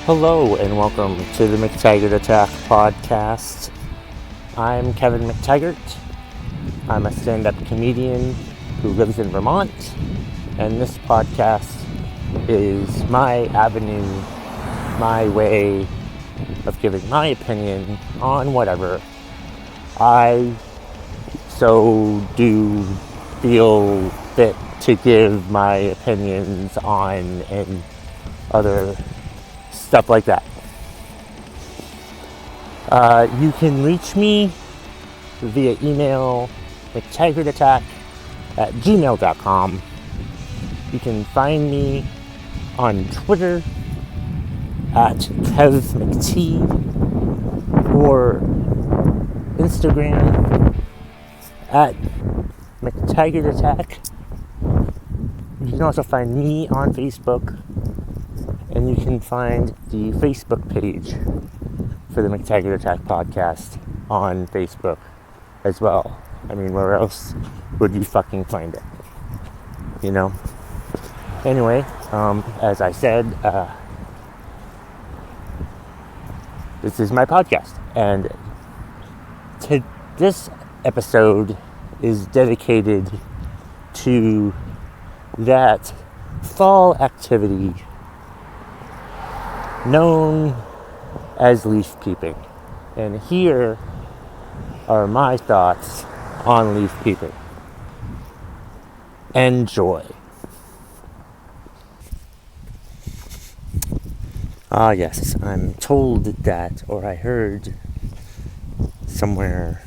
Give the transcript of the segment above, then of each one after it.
Hello and welcome to the McTaggart Attack podcast. I'm Kevin McTaggart. I'm a stand-up comedian who lives in Vermont, and this podcast is my avenue, my way of giving my opinion on whatever I so do feel fit to give my opinions on and other stuff like that. You can reach me via email, McTaggartattack@gmail.com. You can find me on Twitter @KevMcT or Instagram @McTaggartAttack. You can also find me on Facebook, and you can find the Facebook page for the McTaggart Attack podcast on Facebook as well. I mean, where else would you fucking find it? You know? Anyway, as I said, this is my podcast, and this episode is dedicated to that fall activity known as leaf peeping. And here are my thoughts on leaf peeping. Enjoy. Yes, I'm told that, or I heard somewhere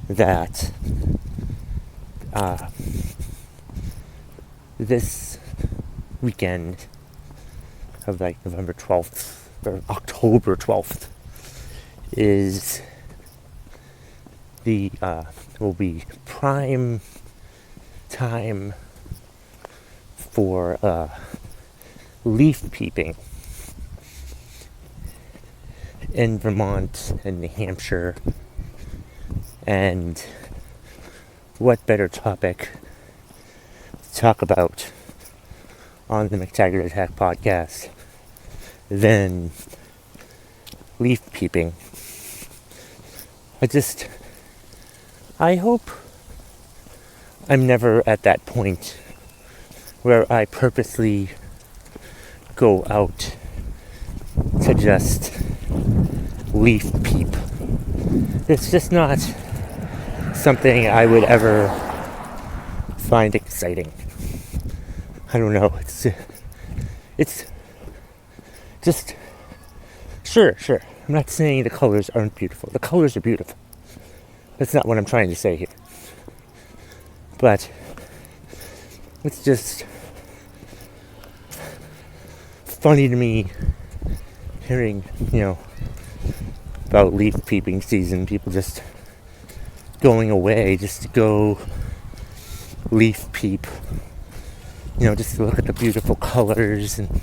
that this weekend of like November 12th or October 12th is will be prime time for leaf peeping in Vermont and New Hampshire. And what better topic to talk about on the McTaggart Attack podcast than leaf peeping. I hope I'm never at that point where I purposely go out to just leaf peep. It's just not something I would ever find exciting. I don't know. It's just sure. I'm not saying the colors aren't beautiful. The colors are beautiful. That's not what I'm trying to say here. But it's just funny to me hearing, about leaf peeping season, people just going away just to go leaf peep. Just to look at the beautiful colors and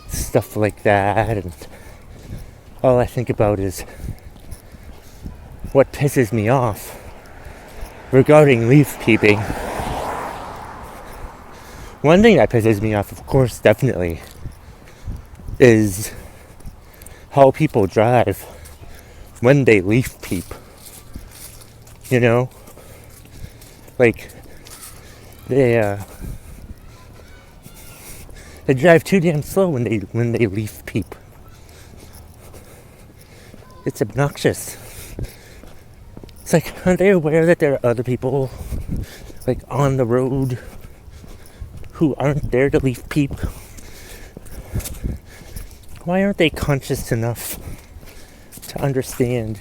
stuff like that, and all I think about is what pisses me off regarding leaf peeping. One thing that pisses me off, of course, definitely, is how people drive when they leaf peep. Like they drive too damn slow when they leaf peep. It's obnoxious. It's like, aren't they aware that there are other people, like, on the road who aren't there to leaf peep? Why aren't they conscious enough to understand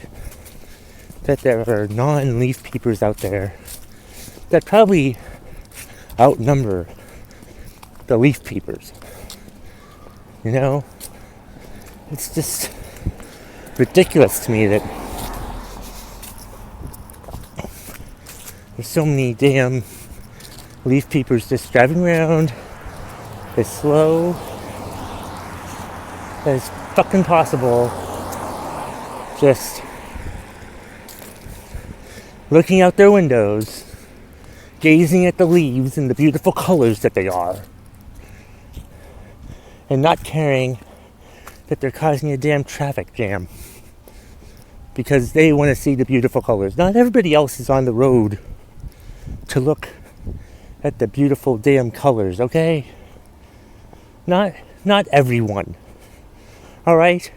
that there are non-leaf peepers out there that probably outnumber the leaf peepers? It's just ridiculous to me that there's so many damn leaf peepers just driving around as slow as fucking possible, just looking out their windows, gazing at the leaves and the beautiful colors that they are, and not caring that they're causing a damn traffic jam because they want to see the beautiful colors. Not everybody else is on the road to look at the beautiful damn colors, okay? Not everyone. All right?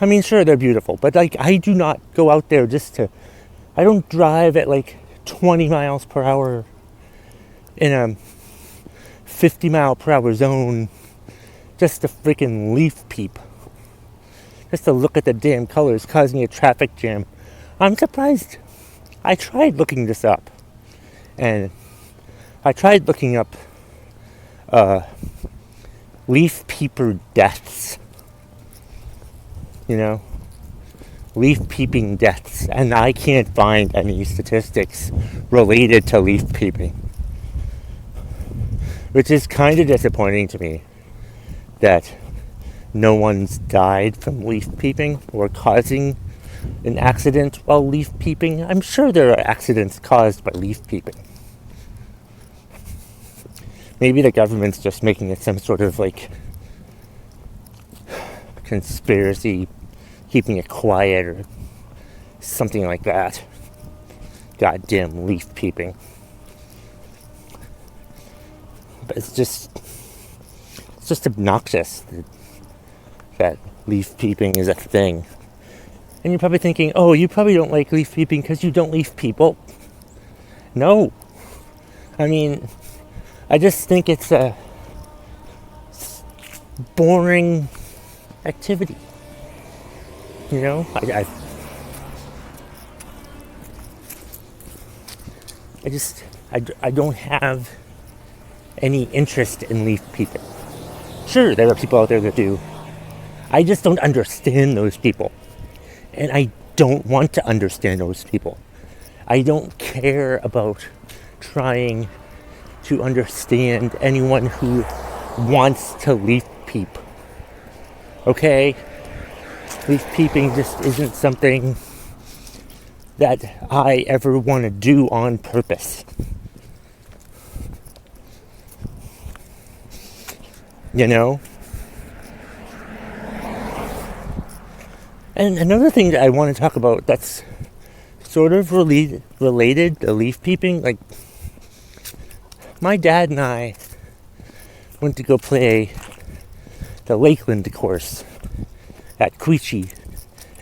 I mean, sure, they're beautiful, but like, I do not go out there I don't drive at like 20 miles per hour in a 50 mile per hour zone just to freaking leaf peep. Just to look at the damn colors causing a traffic jam. I'm surprised. I tried looking this up. And I tried looking up leaf peeper deaths. You know? Leaf peeping deaths. And I can't find any statistics related to leaf peeping. Which is kind of disappointing to me that no one's died from leaf peeping or causing an accident while leaf peeping. I'm sure there are accidents caused by leaf peeping. Maybe the government's just making it some sort of like conspiracy, keeping it quiet or something like that. Goddamn leaf peeping. But it's just obnoxious that leaf peeping is a thing. And you're probably thinking, oh, you probably don't like leaf peeping because you don't leaf people. No. I mean, I just think it's a boring activity. You know? I don't have any interest in leaf peeping. Sure, there are people out there that do. I just don't understand those people. And I don't want to understand those people. I don't care about trying to understand anyone who wants to leaf peep. Okay? Leaf peeping just isn't something that I ever want to do on purpose. You know? And another thing that I want to talk about that's sort of related to leaf peeping, like my dad and I went to go play the Lakeland course at Queechee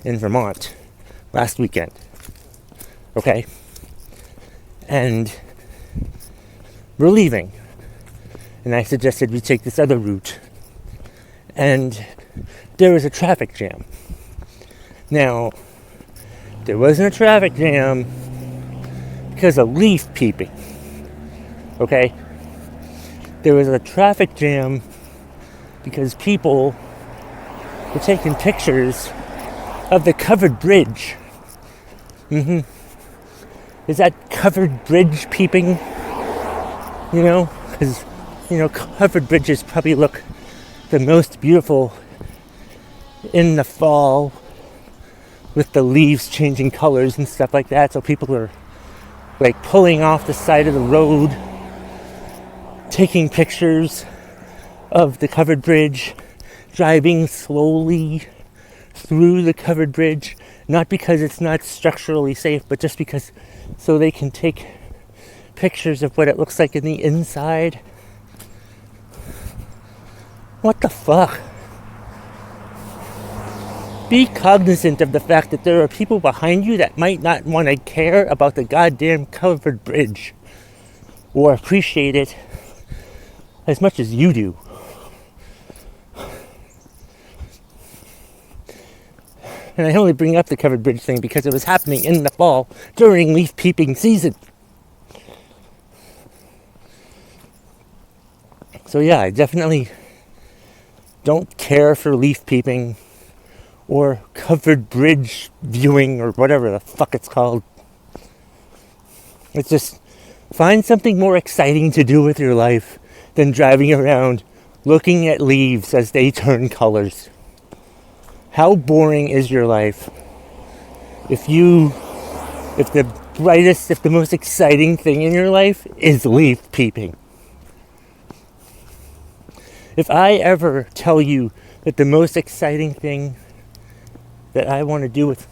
in Vermont last weekend. Okay? And we're leaving. And I suggested we take this other route. And there was a traffic jam. Now, there wasn't a traffic jam because of leaf peeping. Okay? There was a traffic jam because people were taking pictures of the covered bridge. Is that covered bridge peeping? You know? Because, covered bridges probably look the most beautiful in the fall with the leaves changing colors and stuff like that. So people are like pulling off the side of the road, taking pictures of the covered bridge, driving slowly through the covered bridge, not because it's not structurally safe, but just because so they can take pictures of what it looks like in the inside. What the fuck? Be cognizant of the fact that there are people behind you that might not want to care about the goddamn covered bridge or appreciate it as much as you do. And I only bring up the covered bridge thing because it was happening in the fall during leaf peeping season. So yeah, I definitely don't care for leaf peeping or covered bridge viewing or whatever the fuck it's called. It's just find something more exciting to do with your life than driving around looking at leaves as they turn colors. How boring is your life if the most exciting thing in your life is leaf peeping? If I ever tell you that the most exciting thing that I want to do with,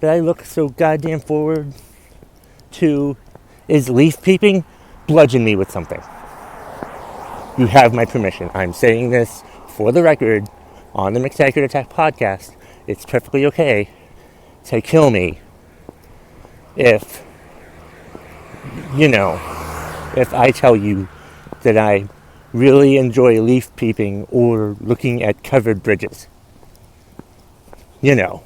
that I look so goddamn forward to, is leaf peeping, bludgeon me with something. You have my permission. I'm saying this for the record on the McTaggart Attack podcast. It's perfectly okay to kill me if, if I tell you that I really enjoy leaf peeping or looking at covered bridges. Because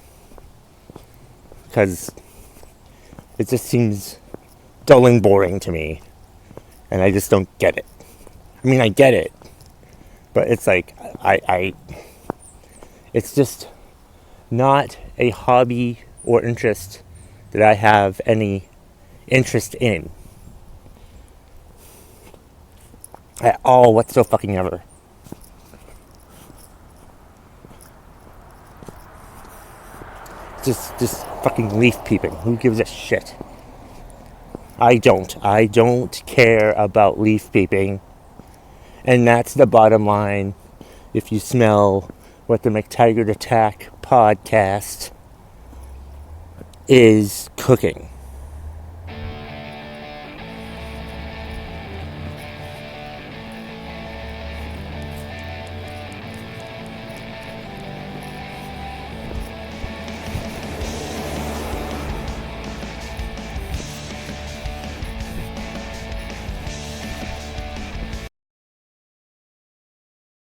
it just seems dull and boring to me, and I just don't get it. I mean, I get it, but it's like, it's just not a hobby or interest that I have any interest in at all whatsoever. Just fucking leaf peeping. Who gives a shit? I don't care about leaf peeping. And that's the bottom line. If you smell what the McTaggart Attack podcast is cooking.